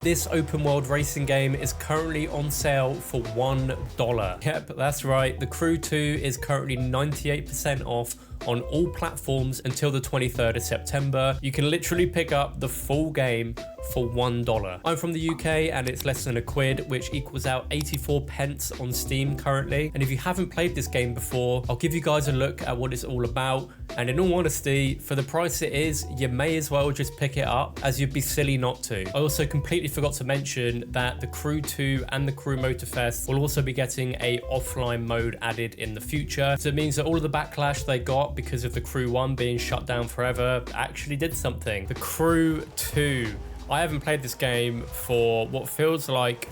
This open world racing game is currently on sale for $1. Yep, that's right. The Crew 2 is currently 98% off on all platforms until the 23rd of September. You can literally pick up the full game for $1. I'm from the UK and it's less than £1, which equals out 84 pence on Steam currently. And if you haven't played this game before, I'll give you guys a look at what it's all about. And in all honesty, for the price it is, you may as well just pick it up, as you'd be silly not to. I also completely forgot to mention that the Crew 2 and the Crew Motorfest will also be getting a offline mode added in the future. So it means that all of the backlash they got because of the Crew 1 being shut down forever actually did something. The Crew 2. I haven't played this game for what feels like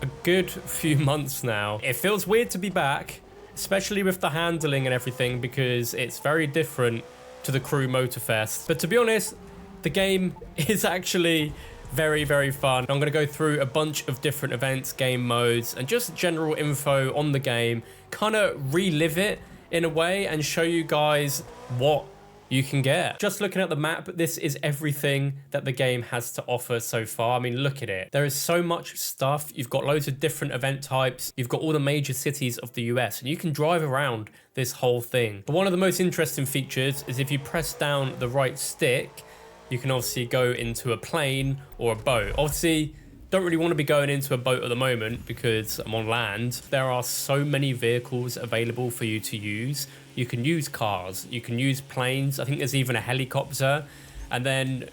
a good few months now. It feels weird to be back, especially with the handling and everything, because it's very different to the Crew Motorfest. But to be honest, the game is actually very, very fun. I'm going to go through a bunch of different events, game modes, and just general info on the game, kind of relive it in a way and show you guys what you can get. Just looking at the map, this is everything that the game has to offer so far. I mean, look at it. There is so much stuff. You've got loads of different event types. You've got all the major cities of the US, and you can drive around this whole thing. But one of the most interesting features is if you press down the right stick, you can obviously go into a plane or a boat. Obviously, don't really want to be going into a boat at the moment because I'm on land. There are so many vehicles available for you to use. You can use cars, you can use planes. I think there's even a helicopter, and then,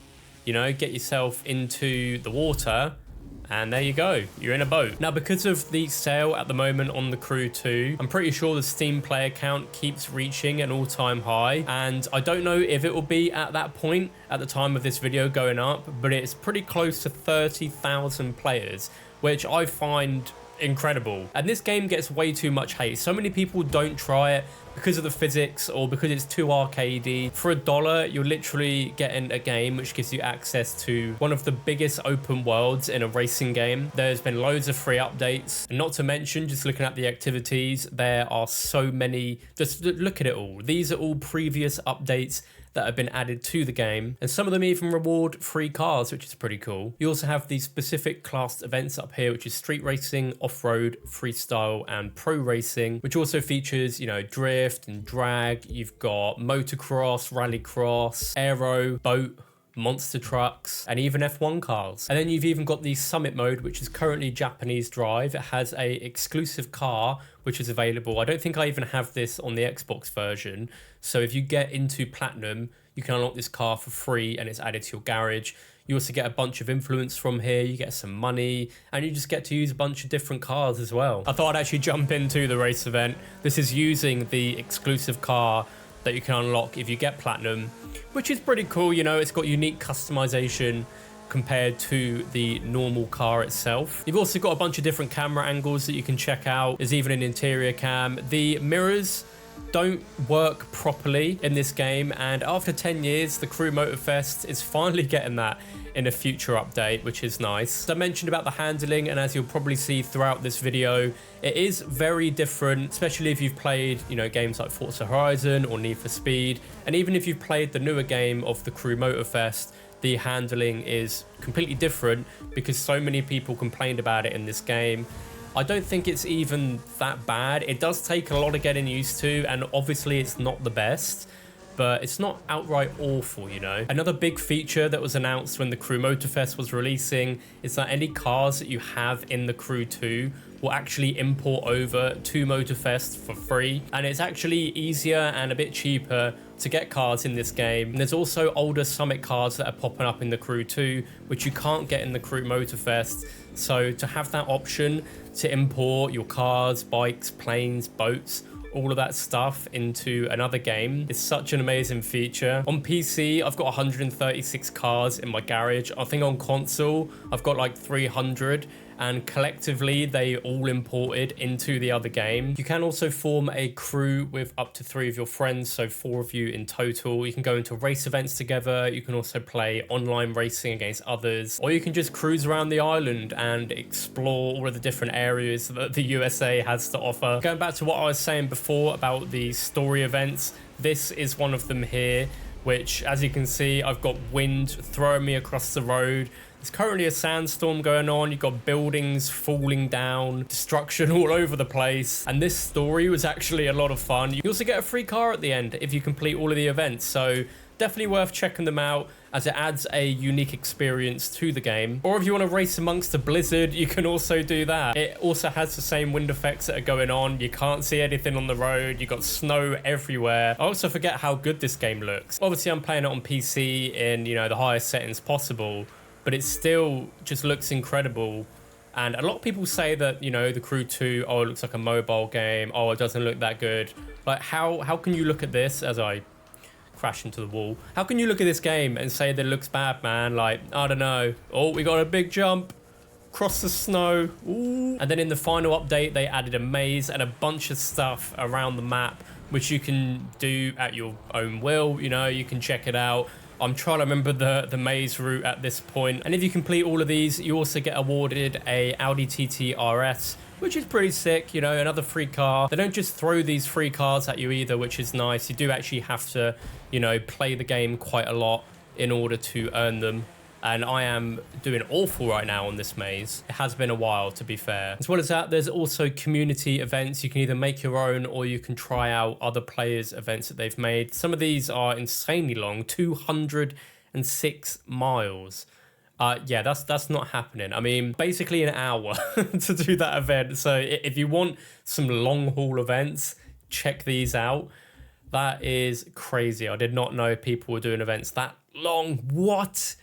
you know, get yourself into the water and there you go, you're in a boat. Now, because of the sale at the moment on the Crew 2, I'm pretty sure the Steam player count keeps reaching an all-time high, and I don't know if it will be at that point at the time of this video going up, but it's pretty close to 30,000 players, which I find incredible. And this game gets way too much hate. So many people don't try it because of the physics or because it's too arcadey. For $1, you're literally getting a game which gives you access to one of the biggest open worlds in a racing game. There's been loads of free updates, and not to mention, just looking at the activities, there are so many. Just look at it all. These are all previous updates that have been added to the game, and some of them even reward free cars, which is pretty cool. You also have these specific classed events up here, which is street racing, off-road, freestyle, and pro racing, which also features, you know, drift and drag. You've got motocross, rallycross, aero, boat, monster trucks, and even F1 cars. And then you've even got the summit mode, which is currently Japanese drive. It has a exclusive car which is available. I don't think I even have this on the Xbox version, so if you get into platinum, you can unlock this car for free and it's added to your garage. You also get a bunch of influence from here, you get some money, and you just get to use a bunch of different cars as well. I thought I'd actually jump into the race event. This is using the exclusive car that you can unlock if you get platinum, which is pretty cool. You know, it's got unique customization compared to the normal car itself. You've also got a bunch of different camera angles that you can check out. There's even an interior cam. The mirrors don't work properly in this game, and after 10 years, the Crew Motorfest is finally getting that in a future update, which is nice. So I mentioned about the handling, and as you'll probably see throughout this video, it is very different, especially if you've played, you know, games like Forza Horizon or Need for Speed, and even if you've played the newer game of the Crew Motorfest, the handling is completely different because so many people complained about it in this game. I don't think it's even that bad. It does take a lot of getting used to, and obviously it's not the best, but it's not outright awful, you know. Another big feature that was announced when the Crew Motorfest was releasing is that any cars that you have in the Crew 2 will actually import over to Motorfest for free, and it's actually easier and a bit cheaper to get cars in this game. And there's also older Summit cars that are popping up in the Crew 2, which you can't get in the Crew Motorfest. So to have that option to import your cars, bikes, planes, boats, all of that stuff into another game is such an amazing feature. On PC, I've got 136 cars in my garage. I think on console, I've got like 300, and collectively they all imported into the other game. You can also form a crew with up to 3 of your friends, so 4 of you in total. You can go into race events together. You can also play online racing against others, or you can just cruise around the island and explore all of the different areas that the USA has to offer. Going back to what I was saying before about the story events, this is one of them here, which, as you can see, I've got wind throwing me across the road. There's currently a sandstorm going on. You've got buildings falling down, destruction all over the place. And this story was actually a lot of fun. You also get a free car at the end if you complete all of the events. So definitely worth checking them out, as it adds a unique experience to the game. Or if you want to race amongst a blizzard, you can also do that. It also has the same wind effects that are going on. You can't see anything on the road. You got snow everywhere. I also forget how good this game looks. Obviously, I'm playing it on PC in, you know, the highest settings possible, but it still just looks incredible. And a lot of people say that, you know, The Crew 2, oh, it looks like a mobile game. Oh, it doesn't look that good. Like, how can you look at this as I crash into the wall? How can you look at this game and say that it looks bad, man? Like, I don't know. Oh, we got a big jump. Cross the snow. Ooh. And then in the final update, they added a maze and a bunch of stuff around the map, which you can do at your own will. You know, you can check it out. I'm trying to remember the maze route at this point. And if you complete all of these, you also get awarded a Audi TT RS, which is pretty sick, you know, another free car. They don't just throw these free cars at you either, which is nice. You do actually have to, you know, play the game quite a lot in order to earn them. And I am doing awful right now on this maze. It has been a while, to be fair. As well as that, there's also community events. You can either make your own or you can try out other players' events that they've made. Some of these are insanely long, 206 miles. Yeah, that's not happening. I mean, basically an hour to do that event. So if you want some long haul events, check these out. That is crazy. I did not know people were doing events that long. What?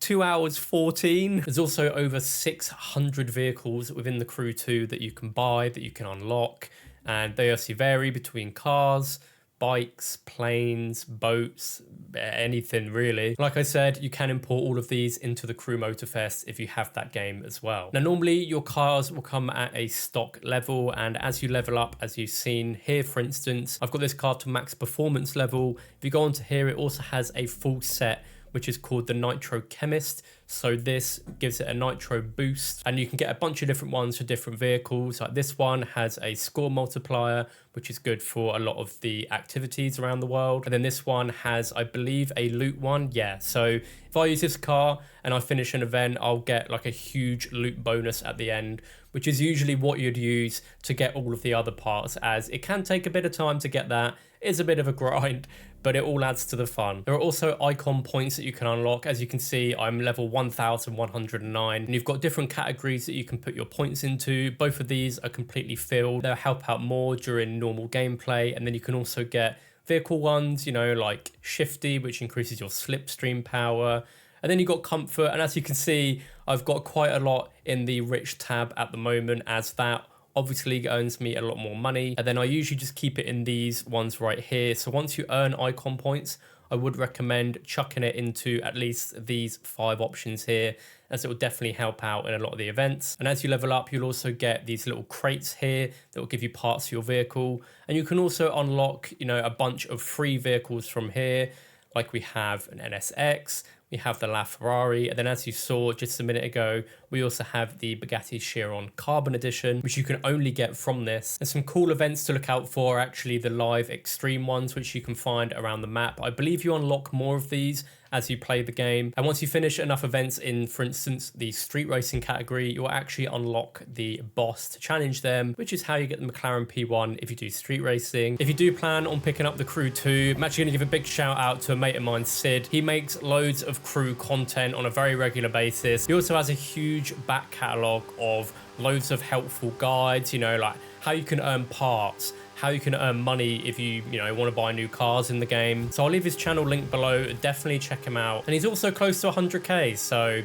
2 hours 14. There's also over 600 vehicles within the Crew 2 that you can buy, that you can unlock, and they also vary between cars, bikes, planes, boats, anything really. Like I said, you can import all of these into the Crew Motorfest if you have that game as well. Now, normally your cars will come at a stock level, and as you level up, as you've seen here, for instance, I've got this car to max performance level. If you go onto here, it also has a full set which is called the Nitro Chemist. So this gives it a nitro boost, and you can get a bunch of different ones for different vehicles. Like this one has a score multiplier, which is good for a lot of the activities around the world. And then this one has, I believe, a loot one. Yeah, so if I use this car and I finish an event, I'll get like a huge loot bonus at the end, which is usually what you'd use to get all of the other parts, as it can take a bit of time to get that. It's a bit of a grind, but it all adds to the fun. There are also icon points that you can unlock. As you can see, I'm level 1109, and you've got different categories that you can put your points into. Both of these are completely filled. They'll help out more during normal gameplay, and then you can also get vehicle ones, you know, like Shifty, which increases your slipstream power. And then you've got comfort, and as you can see, I've got quite a lot in the rich tab at the moment, as that obviously earns me a lot more money. And then I usually just keep it in these ones right here. So once you earn icon points, I would recommend chucking it into at least these 5 options here, as it will definitely help out in a lot of the events. And as you level up, you'll also get these little crates here that will give you parts for your vehicle. And you can also unlock, you know, a bunch of free vehicles from here. Like we have an NSX, we have the LaFerrari, and then as you saw just a minute ago, we also have the Bugatti Chiron Carbon Edition, which you can only get from this. There's some cool events to look out for, actually, the live extreme ones, which you can find around the map. I believe you unlock more of these as you play the game. And once you finish enough events in, for instance, the street racing category, you'll actually unlock the boss to challenge them, which is how you get the McLaren P1 if you do street racing. If you do plan on picking up the Crew 2, I'm actually gonna give a big shout out to a mate of mine, Sid. He makes loads of Crew content on a very regular basis. He also has a huge back catalogue of loads of helpful guides, you know, like how you can earn parts, how you can earn money if you want to buy new cars in the game. So I'll leave his channel link below. Definitely check him out. And he's also close to 100k, so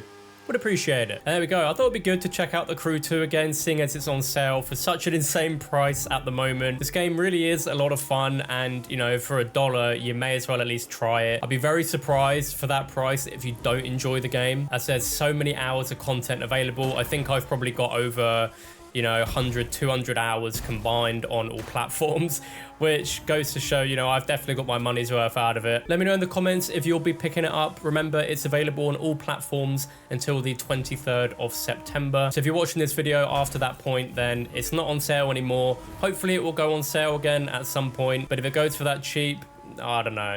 would appreciate it. And there we go. I thought it'd be good to check out the Crew 2 again, seeing as it's on sale for such an insane price at the moment. This game really is a lot of fun, and you know, for $1, you may as well at least try it. I'd be very surprised for that price if you don't enjoy the game, as there's so many hours of content available. I think I've probably got over 100, 200 hours combined on all platforms, which goes to show, I've definitely got my money's worth out of it. Let me know in the comments if you'll be picking it up. Remember, it's available on all platforms until the 23rd of September. So if you're watching this video after that point, then it's not on sale anymore. Hopefully it will go on sale again at some point, but if it goes for that cheap, I don't know.